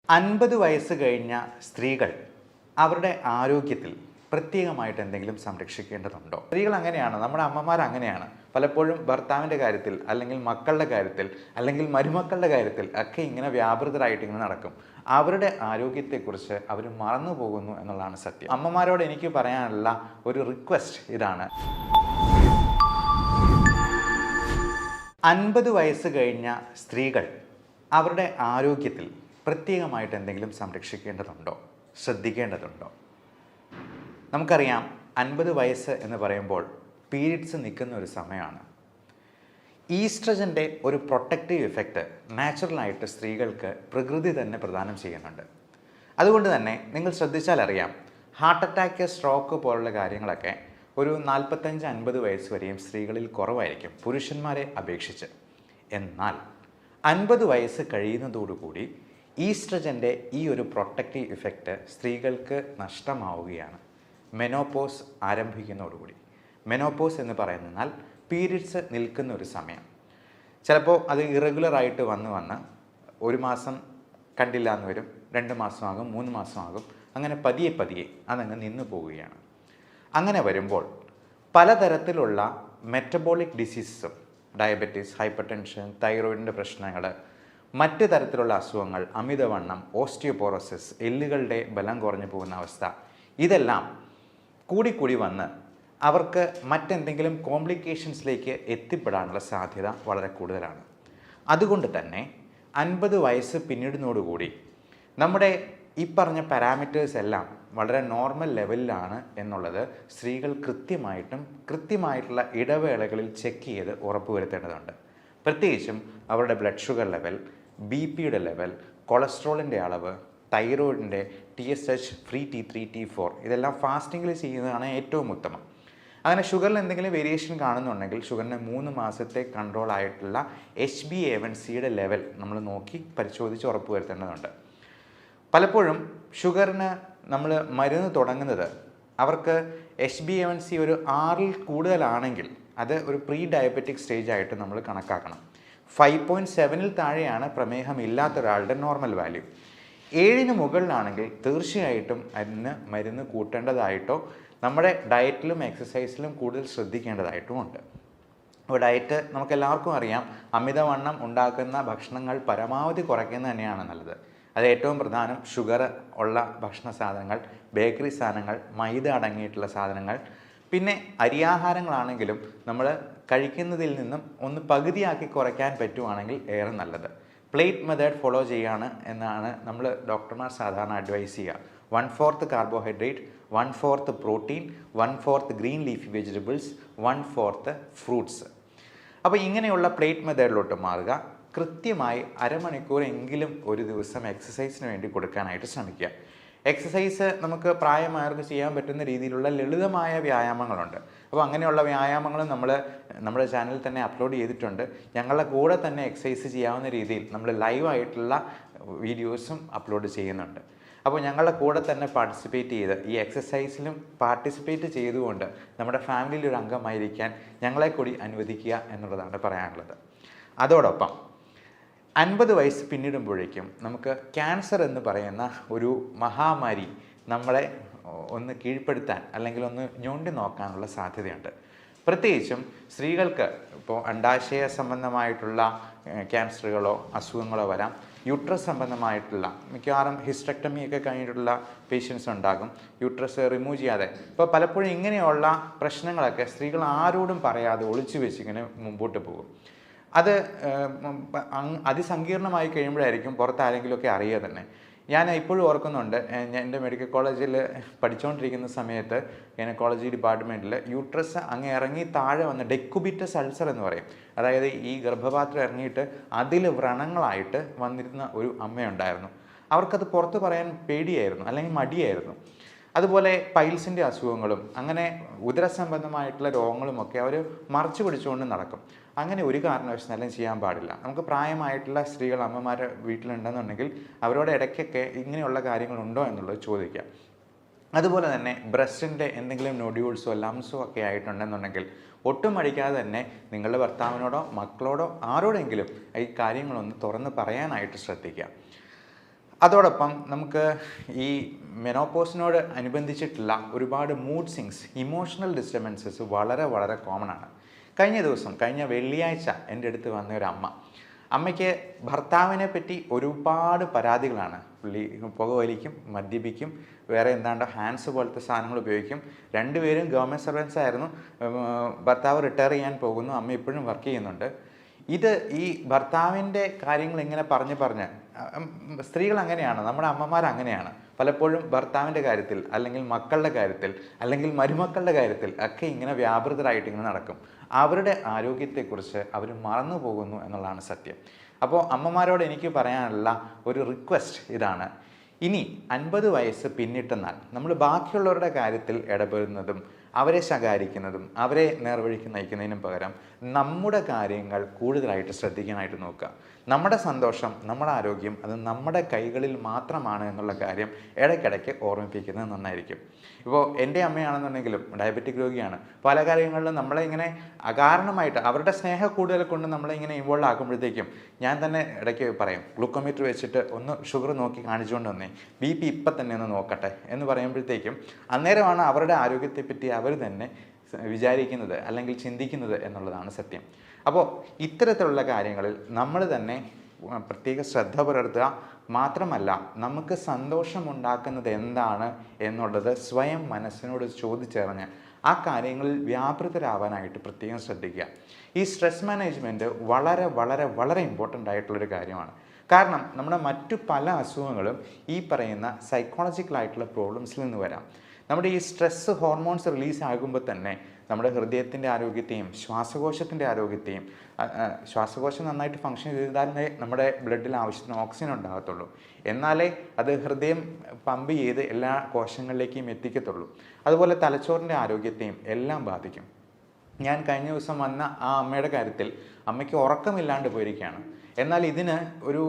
50 വയസ്സ് കഴിഞ്ഞ സ്ത്രീകൾ അവരുടെ ആരോഗ്യത്തിൽ പ്രത്യേകമായിട്ട് എന്തെങ്കിലും സംരക്ഷിക്കേണ്ടതുണ്ടോ? സ്ത്രീകൾ അങ്ങനെയാണ്, നമ്മുടെ അമ്മമാർ അങ്ങനെയാണ്. പലപ്പോഴും ഭർത്താവിൻ്റെ കാര്യത്തിൽ, അല്ലെങ്കിൽ മക്കളുടെ കാര്യത്തിൽ, അല്ലെങ്കിൽ മരുമക്കളുടെ കാര്യത്തിൽ ഒക്കെ ഇങ്ങനെ വ്യാപൃതരായിട്ട് ഇങ്ങനെ നടക്കും. അവരുടെ ആരോഗ്യത്തെക്കുറിച്ച് അവർ മറന്നു പോകുന്നു എന്നുള്ളതാണ് സത്യം. അമ്മമാരോട് എനിക്ക് പറയാനുള്ള ഒരു റിക്വസ്റ്റ് ഇതാണ്. 50 വയസ്സ് കഴിഞ്ഞ സ്ത്രീകൾ അവരുടെ ആരോഗ്യത്തിൽ പ്രത്യേകമായിട്ട് എന്തെങ്കിലും സംരക്ഷിക്കേണ്ടതുണ്ടോ, ശ്രദ്ധിക്കേണ്ടതുണ്ടോ? നമുക്കറിയാം, 50 വയസ്സ് എന്ന് പറയുമ്പോൾ പീരിയഡ്സ് നിൽക്കുന്ന ഒരു സമയമാണ്. ഈസ്ട്രജൻ്റെ ഒരു പ്രൊട്ടക്റ്റീവ് ഇഫക്റ്റ് നാച്ചുറലായിട്ട് സ്ത്രീകൾക്ക് പ്രകൃതി തന്നെ പ്രദാനം ചെയ്യുന്നുണ്ട്. അതുകൊണ്ട് തന്നെ നിങ്ങൾ ശ്രദ്ധിച്ചാൽ അറിയാം, ഹാർട്ട് അറ്റാക്ക്, സ്ട്രോക്ക് പോലുള്ള കാര്യങ്ങളൊക്കെ ഒരു 45-50 വയസ്സ് വരെയും സ്ത്രീകളിൽ കുറവായിരിക്കും പുരുഷന്മാരെ അപേക്ഷിച്ച്. എന്നാൽ 50 വയസ്സ് കഴിയുന്നതോടുകൂടി ഈസ്ട്രജൻ്റെ ഈ ഒരു പ്രൊട്ടക്റ്റീവ് ഇഫക്റ്റ് സ്ത്രീകൾക്ക് നഷ്ടമാവുകയാണ്. മെനോപോസ് ആരംഭിക്കുന്നതോടുകൂടി. മെനോപോസ് എന്ന് പറയുന്നതിനാൽ പീരിയഡ്സ് നിൽക്കുന്ന ഒരു സമയം. ചിലപ്പോൾ അത് ഇറഗുലറായിട്ട് വന്ന് ഒരു മാസം കണ്ടില്ല എന്ന് വരും, 2 മാസമാകും, 3 മാസമാകും, അങ്ങനെ പതിയെ അതങ്ങ് നിന്നു പോവുകയാണ്. അങ്ങനെ വരുമ്പോൾ പലതരത്തിലുള്ള മെറ്റബോളിക് ഡിസീസസും, ഡയബറ്റീസ്, ഹൈപ്പർ ടെൻഷൻ, തൈറോയിഡിൻ്റെ പ്രശ്നങ്ങൾ, മറ്റ് തരത്തിലുള്ള അസുഖങ്ങൾ, അമിതവണ്ണം, ഓസ്റ്റിയോപോറോസിസ്, എല്ലുകളുടെ ബലം കുറഞ്ഞു പോകുന്ന അവസ്ഥ, ഇതെല്ലാം കൂടി വന്ന് അവർക്ക് മറ്റെന്തെങ്കിലും കോംപ്ലിക്കേഷൻസിലേക്ക് എത്തിപ്പെടാനുള്ള സാധ്യത വളരെ കൂടുതലാണ്. അതുകൊണ്ട് തന്നെ 50 വയസ്സ് പിന്നിടുന്നതോടുകൂടി നമ്മുടെ ഈ പറഞ്ഞ പാരാമീറ്റേഴ്സ് എല്ലാം വളരെ നോർമൽ ലെവലിലാണ് എന്നുള്ളത് സ്ത്രീകൾ കൃത്യമായിട്ടുള്ള ഇടവേളകളിൽ ചെക്ക് ചെയ്ത് ഉറപ്പുവരുത്തേണ്ടതുണ്ട്. പ്രത്യേകിച്ചും അവരുടെ ബ്ലഡ് ഷുഗർ ലെവൽ, BP-യുടെ ലെവൽ, കൊളസ്ട്രോളിൻ്റെ അളവ്, തൈറോയിഡിൻ്റെ TSH, ഫ്രീ T3, T4 ഇതെല്ലാം ഫാസ്റ്റിങ്ങിൽ ചെയ്യുന്നതാണ് ഏറ്റവും ഉത്തമം. അങ്ങനെ ഷുഗറിൽ എന്തെങ്കിലും വേരിയേഷൻ കാണുന്നുണ്ടെങ്കിൽ ഷുഗറിന് 3 മാസത്തെ കൺട്രോൾ ആയിട്ടുള്ള HbA1cയുടെ ലെവൽ നമ്മൾ നോക്കി പരിശോധിച്ച് ഉറപ്പുവരുത്തേണ്ടതുണ്ട്. പലപ്പോഴും ഷുഗറിന് നമ്മൾ മരുന്ന് തുടങ്ങുന്നത് അവർക്ക് HbA1c ഒരു 6-ൽ കൂടുതലാണെങ്കിൽ അത് ഒരു പ്രീ ഡയബറ്റിക് സ്റ്റേജ് ആയിട്ട് നമ്മൾ കണക്കാക്കണം. 5.7-ൽ താഴെയാണ് പ്രമേഹം ഇല്ലാത്ത ഒരാളുടെ നോർമൽ വാല്യൂ. 7-ന് മുകളിലാണെങ്കിൽ തീർച്ചയായിട്ടും അതിന് മരുന്ന് കൂട്ടേണ്ടതായിട്ടോ നമ്മുടെ ഡയറ്റിലും എക്സസൈസിലും കൂടുതൽ ശ്രദ്ധിക്കേണ്ടതായിട്ടും ഉണ്ട്. അപ്പോൾ ഡയറ്റ് നമുക്കെല്ലാവർക്കും അറിയാം, അമിതവണ്ണം ഉണ്ടാക്കുന്ന ഭക്ഷണങ്ങൾ പരമാവധി കുറയ്ക്കുന്നത് തന്നെയാണ് നല്ലത്. അത് ഏറ്റവും പ്രധാനം ഷുഗർ ഉള്ള ഭക്ഷണ സാധനങ്ങൾ, ബേക്കറി സാധനങ്ങൾ, മൈദ അടങ്ങിയിട്ടുള്ള സാധനങ്ങൾ, പിന്നെ അരിയാഹാരങ്ങളാണെങ്കിലും നമ്മൾ കഴിക്കുന്നതിൽ നിന്നും ഒന്ന് പകുതിയാക്കി കുറയ്ക്കാൻ പറ്റുവാണെങ്കിൽ ഏറെ നല്ലത്. പ്ലേറ്റ് മെത്തേഡ് ഫോളോ ചെയ്യുകയാണ് എന്നാണ് നമ്മൾ ഡോക്ടർമാർ സാധാരണ അഡ്വൈസ് ചെയ്യുക. 1/4 carbohydrate, 1/4 protein, 1/4 green leafy vegetables, 1/4 fruits. അപ്പോൾ ഇങ്ങനെയുള്ള പ്ലേറ്റ് മെത്തേഡിലോട്ട് മാറുക. കൃത്യമായി അരമണിക്കൂറെങ്കിലും ഒരു ദിവസം എക്സസൈസിന് വേണ്ടി കൊടുക്കാനായിട്ട് ശ്രമിക്കുക. എക്സസൈസ് നമുക്ക് പ്രായമായവർക്ക് ചെയ്യാൻ പറ്റുന്ന രീതിയിലുള്ള ലളിതമായ വ്യായാമങ്ങളുണ്ട്. അപ്പോൾ അങ്ങനെയുള്ള വ്യായാമങ്ങളും നമ്മൾ നമ്മുടെ ചാനലിൽ തന്നെ അപ്ലോഡ് ചെയ്തിട്ടുണ്ട്. ഞങ്ങളുടെ കൂടെ തന്നെ എക്സസൈസ് ചെയ്യാവുന്ന രീതിയിൽ നമ്മൾ ലൈവായിട്ടുള്ള വീഡിയോസും അപ്ലോഡ് ചെയ്യുന്നുണ്ട്. അപ്പോൾ ഞങ്ങളുടെ കൂടെ തന്നെ പാർട്ടിസിപ്പേറ്റ് ചെയ്ത് ഈ എക്സസൈസിലും പാർട്ടിസിപ്പേറ്റ് ചെയ്തുകൊണ്ട് നമ്മുടെ ഫാമിലിയിൽ ഒരു അംഗമായിരിക്കാൻ ഞങ്ങളെ കൂടി അനുവദിക്കുക എന്നുള്ളതാണ് പറയാനുള്ളത്. അതോടൊപ്പം 50 വയസ്സ് പിന്നിടുമ്പോഴേക്കും നമുക്ക് ക്യാൻസർ എന്ന് പറയുന്ന ഒരു മഹാമാരി നമ്മളെ ഒന്ന് കീഴ്പ്പെടുത്താൻ അല്ലെങ്കിൽ ഒന്ന് ഞൊണ്ടി നോക്കാനുള്ള സാധ്യതയുണ്ട്. പ്രത്യേകിച്ചും സ്ത്രീകൾക്ക് ഇപ്പോൾ അണ്ഡാശയ സംബന്ധമായിട്ടുള്ള ക്യാൻസറുകളോ അസുഖങ്ങളോ വരാം. യൂട്രസ് സംബന്ധമായിട്ടുള്ള മിക്കവാറും ഹിസ്റ്റക്ടമിയൊക്കെ കഴിഞ്ഞിട്ടുള്ള പേഷ്യൻസ് ഉണ്ടാകും. യൂട്രസ് റിമൂവ് ചെയ്യാതെ ഇപ്പോൾ പലപ്പോഴും ഇങ്ങനെയുള്ള പ്രശ്നങ്ങളൊക്കെ സ്ത്രീകൾ ആരോടും പറയാതെ ഒളിച്ചു വെച്ചിങ്ങനെ മുമ്പോട്ട് പോകും. അത് അതിസങ്കീർണമായി കഴിയുമ്പോഴായിരിക്കും പുറത്താരെങ്കിലുമൊക്കെ അറിയുക തന്നെ. ഞാൻ ഇപ്പോഴും ഓർക്കുന്നുണ്ട്, എൻ്റെ മെഡിക്കൽ കോളേജിൽ പഠിച്ചുകൊണ്ടിരിക്കുന്ന സമയത്ത് ഗൈനക്കോളജി ഡിപ്പാർട്ട്മെൻറ്റിൽ യൂട്രസ് അങ്ങ് ഇറങ്ങി താഴെ വന്ന് ഡെക്കുബിറ്റസ് അൾസർ എന്ന് പറയും, അതായത് ഈ ഗർഭപാത്രം ഇറങ്ങിയിട്ട് അതിൽ വ്രണങ്ങളായിട്ട് വന്നിരുന്ന ഒരു അമ്മയുണ്ടായിരുന്നു. അവർക്കത് പുറത്ത് പറയാൻ പേടിയായിരുന്നു, അല്ലെങ്കിൽ മടിയായിരുന്നു. അതുപോലെ പൈൽസിൻ്റെ അസുഖങ്ങളും അങ്ങനെ ഉദരസംബന്ധമായിട്ടുള്ള രോഗങ്ങളുമൊക്കെ അവർ മറച്ചു പിടിച്ചുകൊണ്ട് നടക്കും. അങ്ങനെ ഒരു കാരണവശാലും ചെയ്യാൻ പാടില്ല. നമുക്ക് പ്രായമായിട്ടുള്ള സ്ത്രീകൾ, അമ്മമാർ വീട്ടിലുണ്ടെന്നുണ്ടെങ്കിൽ അവരോട് ഇടയ്ക്കൊക്കെ ഇങ്ങനെയുള്ള കാര്യങ്ങളുണ്ടോ എന്നുള്ളത് ചോദിക്കാം. അതുപോലെ തന്നെ ബ്രസ്റ്റിൻ്റെ എന്തെങ്കിലും നൊഡ്യൂൾസോ ലംസോ ഒക്കെ ആയിട്ടുണ്ടെന്നുണ്ടെങ്കിൽ ഒട്ടും മടിക്കാതെ തന്നെ നിങ്ങളുടെ ഭർത്താവിനോടോ മക്കളോടോ ആരോടെങ്കിലും ഈ കാര്യങ്ങളൊന്ന് തുറന്ന് പറയാനായിട്ട് ശ്രദ്ധിക്കുക. അതോടൊപ്പം നമുക്ക് ഈ മെനോപോസിനോട് അനുബന്ധിച്ചിട്ടുള്ള ഒരുപാട് മൂഡ് സ്വിങ്സ്, ഇമോഷണൽ ഡിസ്റ്റർബൻസസ് വളരെ വളരെ കോമൺ ആണ്. കഴിഞ്ഞ വെള്ളിയാഴ്ച എൻ്റെ അടുത്ത് വന്ന ഒരു അമ്മയ്ക്ക് ഭർത്താവിനെ പറ്റി ഒരുപാട് പരാതികളാണ്. പുള്ളി പുകവലിക്കും, മദ്യപിക്കും, വേറെ എന്താണ്ടോ ഹാൻഡ്സ് പോലത്തെ സാധനങ്ങൾ ഉപയോഗിക്കും. രണ്ടുപേരും ഗവൺമെൻറ് സർവൻസ് ആയിരുന്നു. ഭർത്താവ് റിട്ടയർ ചെയ്യാൻ പോകുന്നു, അമ്മ ഇപ്പോഴും വർക്ക് ചെയ്യുന്നുണ്ട്. ഇത് ഈ ഭർത്താവിൻ്റെ കാര്യങ്ങൾ ഇങ്ങനെ പറഞ്ഞ് സ്ത്രീകൾ അങ്ങനെയാണ്, നമ്മുടെ അമ്മമാർ അങ്ങനെയാണ്. പലപ്പോഴും ഭർത്താവിൻ്റെ കാര്യത്തിൽ, അല്ലെങ്കിൽ മക്കളുടെ കാര്യത്തിൽ, അല്ലെങ്കിൽ മരുമക്കളുടെ കാര്യത്തിൽ ഒക്കെ ഇങ്ങനെ വ്യാപൃതരായിട്ട് ഇങ്ങനെ നടക്കും. അവരുടെ ആരോഗ്യത്തെക്കുറിച്ച് അവർ മറന്നു പോകുന്നു എന്നുള്ളതാണ് സത്യം. അപ്പോൾ അമ്മമാരോട് എനിക്ക് പറയാനുള്ള ഒരു റിക്വസ്റ്റ് ഇതാണ്: ഇനി 50 വയസ്സ് പിന്നിട്ടെന്നാൽ നമ്മൾ ബാക്കിയുള്ളവരുടെ കാര്യത്തിൽ ഇടപെടുന്നതും അവരെ ശകാരിക്കുന്നതും അവരെ നേർവഴിക്ക് നയിക്കുന്നതിനും പകരം നമ്മുടെ കാര്യങ്ങൾ കൂടുതലായിട്ട് ശ്രദ്ധിക്കാനായിട്ട് നോക്കുക. നമ്മുടെ സന്തോഷം, നമ്മുടെ ആരോഗ്യം അത് നമ്മുടെ കൈകളിൽ മാത്രമാണ് എന്നുള്ള കാര്യം ഇടയ്ക്കിടയ്ക്ക് ഓർമ്മിപ്പിക്കുന്നത് നന്നായിരിക്കും. ഇപ്പോൾ എൻ്റെ അമ്മയാണെന്നുണ്ടെങ്കിലും ഡയബറ്റിക് രോഗിയാണ്. പല കാര്യങ്ങളിലും നമ്മളെ ഇങ്ങനെ അകാരണമായിട്ട് അവരുടെ സ്നേഹം കൂടുതൽ കൊണ്ട് നമ്മളെ ഇങ്ങനെ ഇൻവോൾവ് ആക്കുമ്പോഴത്തേക്കും ഞാൻ തന്നെ ഇടയ്ക്ക് പറയും, ഗ്ലൂക്കോമീറ്റർ വെച്ചിട്ട് ഒന്ന് ഷുഗർ നോക്കി കാണിച്ചുകൊണ്ട് വന്നേ, BP ഇപ്പം തന്നെ ഒന്ന് നോക്കട്ടെ എന്ന് പറയുമ്പോഴത്തേക്കും അന്നേരമാണ് അവരുടെ ആരോഗ്യത്തെപ്പറ്റി അവർ തന്നെ വിചാരിക്കുന്നത് അല്ലെങ്കിൽ ചിന്തിക്കുന്നത് എന്നുള്ളതാണ് സത്യം. അപ്പോൾ ഇത്തരത്തിലുള്ള കാര്യങ്ങളിൽ നമ്മൾ തന്നെ പ്രത്യേക ശ്രദ്ധ പുലർത്തുക. മാത്രമല്ല, നമുക്ക് സന്തോഷമുണ്ടാക്കുന്നത് എന്താണ് എന്നുള്ളത് സ്വയം മനസ്സിനോട് ചോദിച്ചറിഞ്ഞ് ആ കാര്യങ്ങളിൽ വ്യാപൃതരാവാനായിട്ട് പ്രത്യേകം ശ്രദ്ധിക്കുക. ഈ സ്ട്രെസ് മാനേജ്മെൻറ്റ് വളരെ വളരെ വളരെ ഇമ്പോർട്ടൻ്റ് ആയിട്ടുള്ളൊരു കാര്യമാണ്. കാരണം നമ്മുടെ മറ്റു പല അസുഖങ്ങളും ഈ പറയുന്ന സൈക്കോളജിക്കലായിട്ടുള്ള പ്രോബ്ലംസിൽ നിന്ന് വരാം. നമ്മുടെ ഈ സ്ട്രെസ് ഹോർമോൺസ് റിലീസ് ആകുമ്പോൾ തന്നെ നമ്മുടെ ഹൃദയത്തിൻ്റെ ആരോഗ്യത്തെയും ശ്വാസകോശത്തിൻ്റെ ആരോഗ്യത്തെയും, ശ്വാസകോശം നന്നായിട്ട് ഫങ്ഷൻ ചെയ്താലേ നമ്മുടെ ബ്ലഡിൽ ആവശ്യത്തിന് ഓക്സിജൻ ഉണ്ടാകത്തുള്ളൂ. എന്നാലേ അത് ഹൃദയം പമ്പ് ചെയ്ത് എല്ലാ കോശങ്ങളിലേക്കും എത്തിക്കത്തുള്ളൂ. അതുപോലെ തലച്ചോറിൻ്റെ ആരോഗ്യത്തെയും എല്ലാം ബാധിക്കും. ഞാൻ കഴിഞ്ഞ ദിവസം വന്ന ആ അമ്മയുടെ കാര്യത്തിൽ അമ്മയ്ക്ക് ഉറക്കമില്ലാണ്ട് പോയിരിക്കുകയാണ്. എന്നാൽ ഇതിന് ഒരു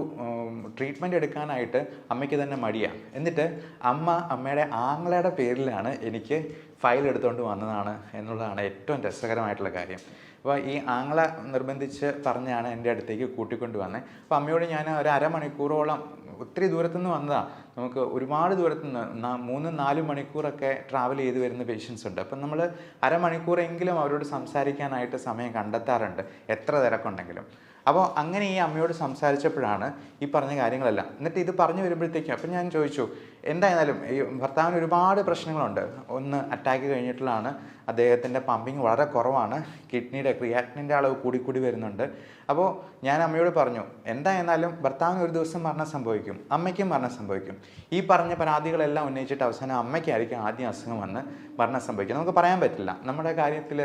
ട്രീറ്റ്മെൻറ്റ് എടുക്കാനായിട്ട് അമ്മയ്ക്ക് തന്നെ മടിയാണ്. എന്നിട്ട് അമ്മയുടെ ആങ്ങളയുടെ പേരിലാണ് എനിക്ക് ഫയൽ എടുത്തുകൊണ്ട് വന്നതാണ് എന്നുള്ളതാണ് ഏറ്റവും രസകരമായിട്ടുള്ള കാര്യം. അപ്പോൾ ഈ ആങ്ങള നിർബന്ധിച്ച് പറഞ്ഞാണ് എൻ്റെ അടുത്തേക്ക് കൂട്ടിക്കൊണ്ട് വന്നത്. അപ്പോൾ അമ്മയോട് ഞാൻ ഒരു അരമണിക്കൂറോളം, ഒത്തിരി ദൂരത്തുനിന്ന് വന്നതാണ്, നമുക്ക് ഒരുപാട് ദൂരത്തുനിന്ന് 3-4 മണിക്കൂറൊക്കെ ട്രാവൽ ചെയ്ത് വരുന്ന പേഷ്യൻസ് ഉണ്ട്. അപ്പം നമ്മൾ അരമണിക്കൂറെങ്കിലും അവരോട് സംസാരിക്കാനായിട്ട് സമയം കണ്ടെത്താറുണ്ട്, എത്ര തിരക്കുണ്ടെങ്കിലും. അപ്പോൾ അങ്ങനെ ഈ അമ്മയോട് സംസാരിച്ചപ്പോഴാണ് ഈ പറഞ്ഞ കാര്യങ്ങളെല്ലാം. എന്നിട്ട് ഇത് പറഞ്ഞു വരുമ്പോഴത്തേക്കും അപ്പം ഞാൻ ചോദിച്ചു, എന്തായാലും ഈ ഭർത്താവിന് ഒരുപാട് പ്രശ്നങ്ങളുണ്ട്. ഒന്ന് അറ്റാക്ക് കഴിഞ്ഞിട്ടുള്ളതാണ്, അദ്ദേഹത്തിൻ്റെ പമ്പിങ് വളരെ കുറവാണ്, കിഡ്നിയുടെ ക്രിയാറ്റിനിൻ്റെ അളവ് കൂടി വരുന്നുണ്ട്. അപ്പോൾ ഞാൻ അമ്മയോട് പറഞ്ഞു, എന്തായിരുന്നാലും ഭർത്താവിന് ഒരു ദിവസം മരണം സംഭവിക്കും, അമ്മയ്ക്കും മരണം സംഭവിക്കും. ഈ പറഞ്ഞ പരാതികളെല്ലാം ഉന്നയിച്ചിട്ട് അവസാനം അമ്മയ്ക്കായിരിക്കും ആദ്യം അസുഖം വന്ന് മരണം സംഭവിക്കും. നമുക്ക് പറയാൻ പറ്റില്ല. നമ്മുടെ കാര്യത്തിൽ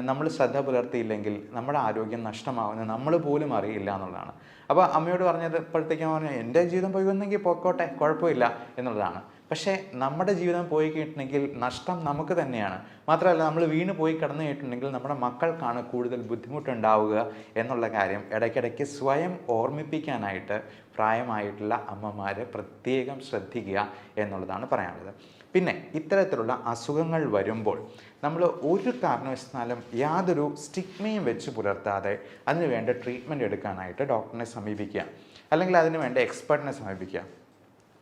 നമ്മൾ ശ്രദ്ധ പുലർത്തിയില്ലെങ്കിൽ നമ്മുടെ ആരോഗ്യം നഷ്ടമാവുന്നത് നമ്മൾ പോലും അറിയില്ല എന്നുള്ളതാണ്. അപ്പോൾ അമ്മയോട് പറഞ്ഞത് ഇപ്പോഴത്തേക്കും പറഞ്ഞു, എൻ്റെ ജീവിതം പോയി വന്നെങ്കിൽ പോയിക്കോട്ടെ, കുഴപ്പമില്ല എന്നുള്ളതാണ്. പക്ഷേ നമ്മുടെ ജീവിതം പോയി കഴിഞ്ഞിട്ടുണ്ടെങ്കിൽ നഷ്ടം നമുക്ക് തന്നെയാണ്. മാത്രമല്ല, നമ്മൾ വീണ് പോയി കിടന്നു കഴിഞ്ഞിട്ടുണ്ടെങ്കിൽ നമ്മുടെ മക്കൾക്കാണ് കൂടുതൽ ബുദ്ധിമുട്ടുണ്ടാവുക എന്നുള്ള കാര്യം ഇടയ്ക്കിടയ്ക്ക് സ്വയം ഓർമ്മിപ്പിക്കാനായിട്ട് പ്രായമായിട്ടുള്ള അമ്മമാർ പ്രത്യേകം ശ്രദ്ധിക്കുക എന്നുള്ളതാണ് പറയാനുള്ളത്. പിന്നെ ഇത്തരത്തിലുള്ള അസുഖങ്ങൾ വരുമ്പോൾ നമ്മൾ ഒരു കാരണവശാലും യാതൊരു സ്റ്റിഗ്മയും വെച്ച് പുലർത്താതെ അതിന് വേണ്ട ട്രീറ്റ്മെൻറ്റ് എടുക്കാനായിട്ട് ഡോക്ടറിനെ സമീപിക്കുക, അല്ലെങ്കിൽ അതിന് വേണ്ട എക്സ്പെർട്ടിനെ സമീപിക്കുക.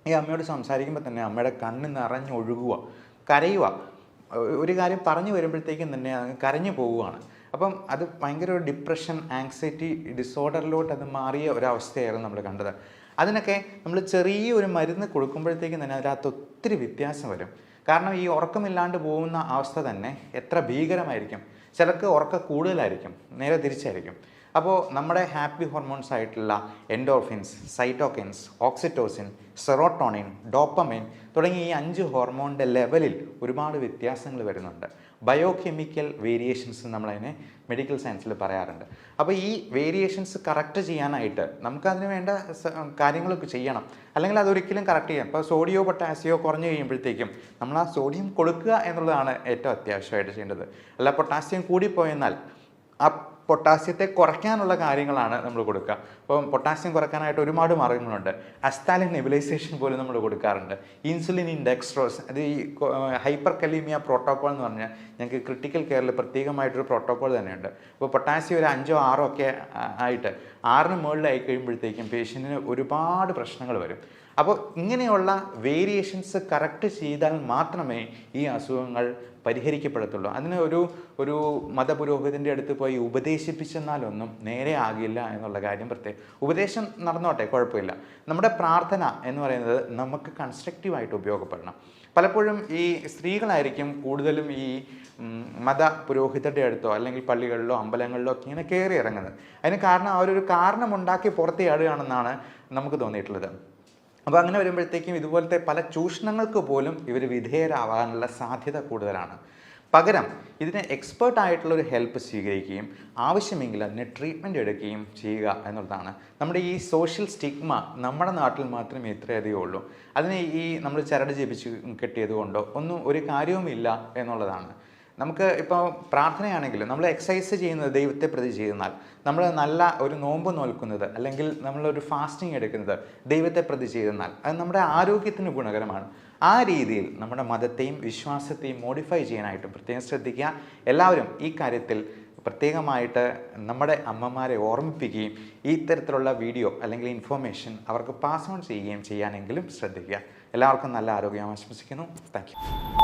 ഈ അമ്മയോട് സംസാരിക്കുമ്പോൾ തന്നെ അമ്മയുടെ കണ്ണ് നിറഞ്ഞൊഴുകുക, കരയുക. ഒരു കാര്യം പറഞ്ഞു വരുമ്പോഴത്തേക്കും തന്നെ അത് കരഞ്ഞു പോവുകയാണ്. അപ്പം അത് ഭയങ്കര ഒരു ഡിപ്രഷൻ, ആങ്സൈറ്റി ഡിസോർഡറിലോട്ട് അത് മാറിയ ഒരവസ്ഥയായിരുന്നു നമ്മൾ കണ്ടത്. അതിനൊക്കെ നമ്മൾ ചെറിയൊരു മരുന്ന് കൊടുക്കുമ്പോഴത്തേക്കും തന്നെ അതിനകത്ത് ഒത്തിരി വ്യത്യാസം വരും. കാരണം ഈ ഉറക്കമില്ലാണ്ട് പോകുന്ന അവസ്ഥ തന്നെ എത്ര ഭീകരമായിരിക്കും. ചിലർക്ക് ഉറക്കം കൂടുതലായിരിക്കും, നേരെ തിരിച്ചായിരിക്കും. അപ്പോൾ നമ്മുടെ ഹാപ്പി ഹോർമോൺസ് ആയിട്ടുള്ള എൻഡോർഫിൻസ്, സൈറ്റോകിൻസ്, ഓക്സിറ്റോസിൻ, സെറോട്ടോണിൻ, ഡോപ്പമൈൻ തുടങ്ങിയ ഈ 5 ഹോർമോണിൻ്റെ ലെവലിൽ ഒരുപാട് വ്യത്യാസങ്ങൾ വരുന്നുണ്ട്. ബയോകെമിക്കൽ വേരിയേഷൻസ് നമ്മളതിനെ മെഡിക്കൽ സയൻസിൽ പറയാറുണ്ട്. അപ്പോൾ ഈ വേരിയേഷൻസ് കറക്റ്റ് ചെയ്യാനായിട്ട് നമുക്കതിന് വേണ്ട കാര്യങ്ങളൊക്കെ ചെയ്യണം, അല്ലെങ്കിൽ അതൊരിക്കലും കറക്റ്റ് ചെയ്യാം. ഇപ്പോൾ സോഡിയോ പൊട്ടാസിയോ കുറഞ്ഞു കഴിയുമ്പോഴത്തേക്കും നമ്മൾ ആ സോഡിയം കൊടുക്കുക എന്നുള്ളതാണ് ഏറ്റവും അത്യാവശ്യമായിട്ട് ചെയ്യേണ്ടത്. അല്ല പൊട്ടാസ്യം കൂടിപ്പോയെന്നാൽ ആ പൊട്ടാസ്യത്തെ കുറയ്ക്കാനുള്ള കാര്യങ്ങളാണ് നമ്മൾ കൊടുക്കുക. അപ്പം പൊട്ടാസ്യം കുറയ്ക്കാനായിട്ട് ഒരുപാട് മാർഗ്ഗങ്ങളുണ്ട്. അസ്താലിൻ നെബുലൈസേഷൻ പോലും നമ്മൾ കൊടുക്കാറുണ്ട്. ഇൻസുലിൻ ഇൻഡെക്സ്ട്രോസ്, അത് ഈ ഹൈപ്പർ കലീമിയ പ്രോട്ടോക്കോൾ എന്ന് പറഞ്ഞാൽ ഞങ്ങൾക്ക് ക്രിട്ടിക്കൽ കെയറിൽ പ്രത്യേകമായിട്ടൊരു പ്രോട്ടോക്കോൾ തന്നെയുണ്ട്. അപ്പോൾ പൊട്ടാസ്യം ഒരു 5-6 ഒക്കെ ആയിട്ട് 6ന് മുകളിലായി കഴിയുമ്പോഴത്തേക്കും പേഷ്യൻറ്റിന് ഒരുപാട് പ്രശ്നങ്ങൾ വരും. അപ്പോൾ ഇങ്ങനെയുള്ള വേരിയേഷൻസ് കറക്റ്റ് ചെയ്താൽ മാത്രമേ ഈ അസുഖങ്ങൾ പരിഹരിക്കപ്പെടത്തുള്ളൂ. അതിന് ഒരു മതപുരോഹിതൻ്റെ അടുത്ത് പോയി ഉപദേശിപ്പിച്ചെന്നാലൊന്നും നേരെ ആകില്ല എന്നുള്ള കാര്യം പ്രത്യേകം. ഉപദേശം നടന്നോട്ടെ, കുഴപ്പമില്ല. നമ്മുടെ പ്രാർത്ഥന എന്ന് പറയുന്നത് നമുക്ക് കൺസ്ട്രക്റ്റീവായിട്ട് ഉപയോഗപ്പെടണം. പലപ്പോഴും ഈ സ്ത്രീകളായിരിക്കും കൂടുതലും ഈ മത പുരോഹിതരുടെ അടുത്തോ അല്ലെങ്കിൽ പള്ളികളിലോ അമ്പലങ്ങളിലോ ഒക്കെ ഇങ്ങനെ കയറി ഇറങ്ങുന്നത്. അതിന് കാരണം അവരൊരു കാരണമുണ്ടാക്കി പുറത്ത് ചാടുകയാണെന്നാണ് നമുക്ക് തോന്നിയിട്ടുള്ളത്. അപ്പോൾ അങ്ങനെ വരുമ്പോഴത്തേക്കും ഇതുപോലത്തെ പല ചൂഷണങ്ങൾക്ക് പോലും ഇവർ വിധേയരാവാനുള്ള സാധ്യത കൂടുതലാണ്. പകരം ഇതിന് എക്സ്പേർട്ടായിട്ടുള്ളൊരു ഹെൽപ്പ് സ്വീകരിക്കുകയും ആവശ്യമെങ്കിൽ അതിന് ട്രീറ്റ്മെൻറ്റ് എടുക്കുകയും ചെയ്യുക എന്നുള്ളതാണ്. നമ്മുടെ ഈ സോഷ്യൽ സ്റ്റിഗ്മ നമ്മുടെ നാട്ടിൽ മാത്രമേ ഇത്രയധികം ഉള്ളൂ. അതിനെ ഈ നമ്മൾ ചരട് ജപിച്ച് കെട്ടിയത് കൊണ്ടോ ഒന്നും ഒരു കാര്യവുമില്ല എന്നുള്ളതാണ്. നമുക്ക് ഇപ്പോൾ പ്രാർത്ഥനയാണെങ്കിലും നമ്മൾ എക്സസൈസ് ചെയ്യുന്നത് ദൈവത്തെ പ്രതി ചെയ്യുന്നാൽ, നമ്മൾ നല്ല ഒരു നോമ്പ് നോൽക്കുന്നത് അല്ലെങ്കിൽ നമ്മളൊരു ഫാസ്റ്റിംഗ് എടുക്കുന്നത് ദൈവത്തെ പ്രതി ചെയ്യുന്നാൽ അത് നമ്മുടെ ആരോഗ്യത്തിന് ഗുണകരമാണ്. ആ രീതിയിൽ നമ്മുടെ മതത്തെയും വിശ്വാസത്തെയും മോഡിഫൈ ചെയ്യാനായിട്ട് പ്രത്യേകം ശ്രദ്ധിക്കുക. എല്ലാവരും ഈ കാര്യത്തിൽ പ്രത്യേകമായിട്ട് നമ്മുടെ അമ്മമാരെ ഓർമ്മിപ്പിക്കുകയും ഈ തരത്തിലുള്ള വീഡിയോ അല്ലെങ്കിൽ ഇൻഫോർമേഷൻ അവർക്ക് പാസ് ഓൺ ചെയ്യുകയും ചെയ്യാനെങ്കിലും ശ്രദ്ധിക്കുക. എല്ലാവർക്കും നല്ല ആരോഗ്യം ആശംസിക്കുന്നു. Thank you.